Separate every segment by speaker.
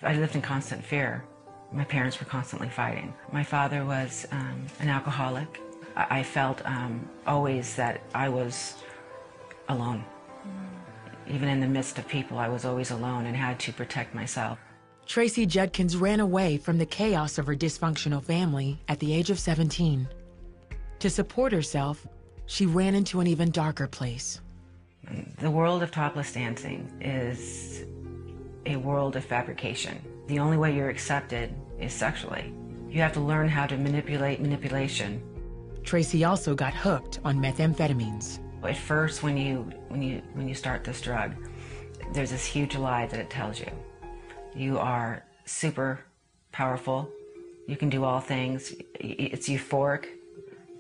Speaker 1: I lived in constant fear. My parents were constantly fighting. My father was an alcoholic. I felt always that I was alone. Even in the midst of people, I was always alone and had to protect myself.
Speaker 2: Tracy Judkins ran away from the chaos of her dysfunctional family at the age of 17. To support herself, she ran into an even darker place.
Speaker 1: The world of topless dancing is a world of fabrication. The only way you're accepted is sexually. You have to learn how to manipulate manipulation.
Speaker 2: Tracy also got hooked on methamphetamines.
Speaker 1: At first, when you start this drug, there's this huge lie that it tells you. You are super powerful. You can do all things. It's euphoric.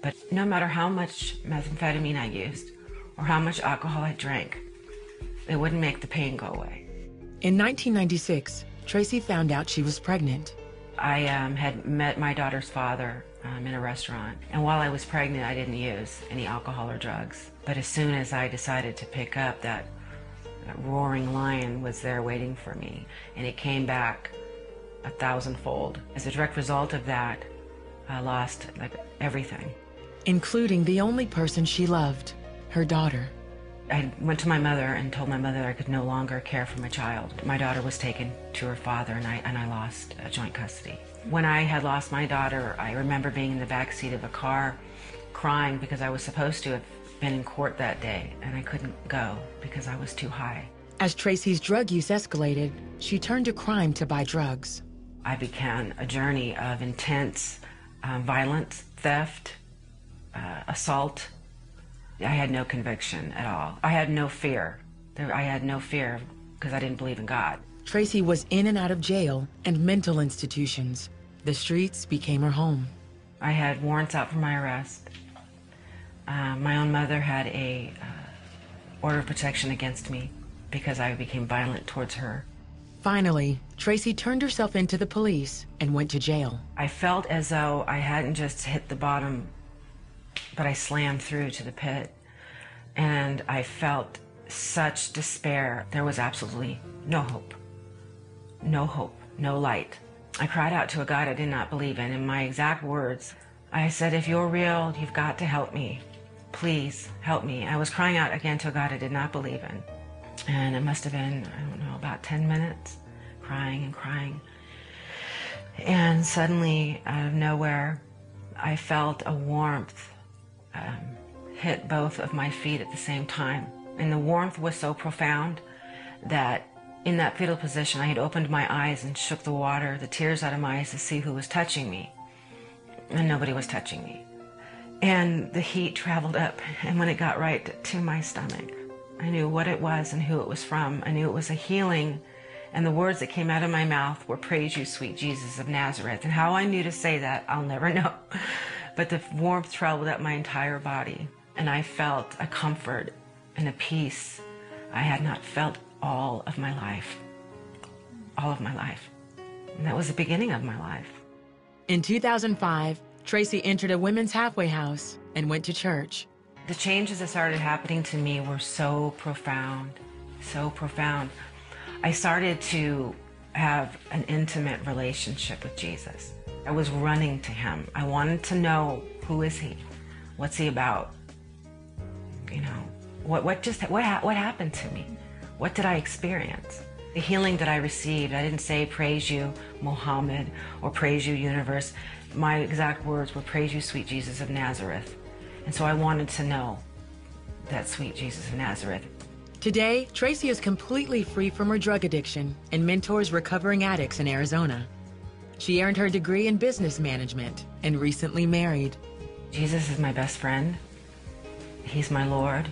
Speaker 1: But no matter how much methamphetamine I used or how much alcohol I drank, it wouldn't make the pain go away.
Speaker 2: In 1996, Tracy found out she was pregnant.
Speaker 1: I had met my daughter's father in a restaurant, and while I was pregnant, I didn't use any alcohol or drugs. But as soon as I decided to pick up, that roaring lion was there waiting for me, and it came back 1,000-fold. As a direct result of that, I lost everything.
Speaker 2: Including the only person she loved, her daughter.
Speaker 1: I went to my mother and told my mother I could no longer care for my child. My daughter was taken to her father, and I lost joint custody. When I had lost my daughter, I remember being in the back seat of a car crying because I was supposed to have been in court that day, and I couldn't go because I was too high.
Speaker 2: As Tracy's drug use escalated, she turned to crime to buy drugs.
Speaker 1: I began a journey of intense violence, theft, assault. I had no conviction at all. I had no fear. I had no fear because I didn't believe in God.
Speaker 2: Tracy was in and out of jail and mental institutions. The streets became her home.
Speaker 1: I had warrants out for my arrest. My own mother had a order of protection against me because I became violent towards her.
Speaker 2: Finally, Tracy turned herself into the police and went to jail.
Speaker 1: I felt as though I hadn't just hit the bottom, but I slammed through to the pit. And I felt such despair. There was absolutely no hope. No hope, no light. I cried out to a God I did not believe in. In my exact words, I said, if you're real, you've got to help me. Please help me. I was crying out again to a God I did not believe in. And it must have been, I don't know, about 10 minutes, crying and crying. And suddenly, out of nowhere, I felt a warmth hit both of my feet at the same time. And the warmth was so profound that in that fetal position, I had opened my eyes and shook the water, the tears out of my eyes to see who was touching me. And nobody was touching me. And the heat traveled up, and when it got right to my stomach, I knew what it was and who it was from. I knew it was a healing, and the words that came out of my mouth were, "Praise you, sweet Jesus of Nazareth." And how I knew to say that, I'll never know. But the warmth traveled up my entire body, and I felt a comfort and a peace I had not felt all of my life. All of my life. And that was the beginning of my life.
Speaker 2: In 2005, Tracy entered a women's halfway house and went to church.
Speaker 1: The changes that started happening to me were so profound, so profound. I started to have an intimate relationship with Jesus. I was running to him. I wanted to know, who is he? What's he about? You know, what happened to me? What did I experience? The healing that I received, I didn't say, "Praise you, Muhammad," or "Praise you, universe." My exact words were, "Praise you, sweet Jesus of Nazareth." And so I wanted to know that sweet Jesus of Nazareth.
Speaker 2: Today, Tracy is completely free from her drug addiction and mentors recovering addicts in Arizona. She earned her degree in business management and recently married.
Speaker 1: Jesus is my best friend. He's my Lord.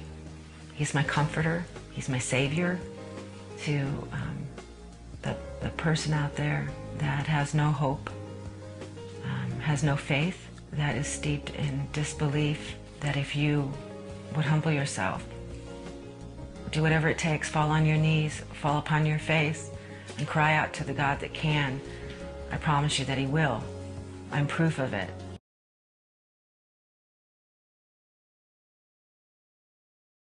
Speaker 1: He's my comforter. He's my savior. To the person out there that has no hope, has no faith, that is steeped in disbelief, that if you would humble yourself, do whatever it takes, fall on your knees, fall upon your face, and cry out to the God that can, I promise you that he will. I'm proof of it.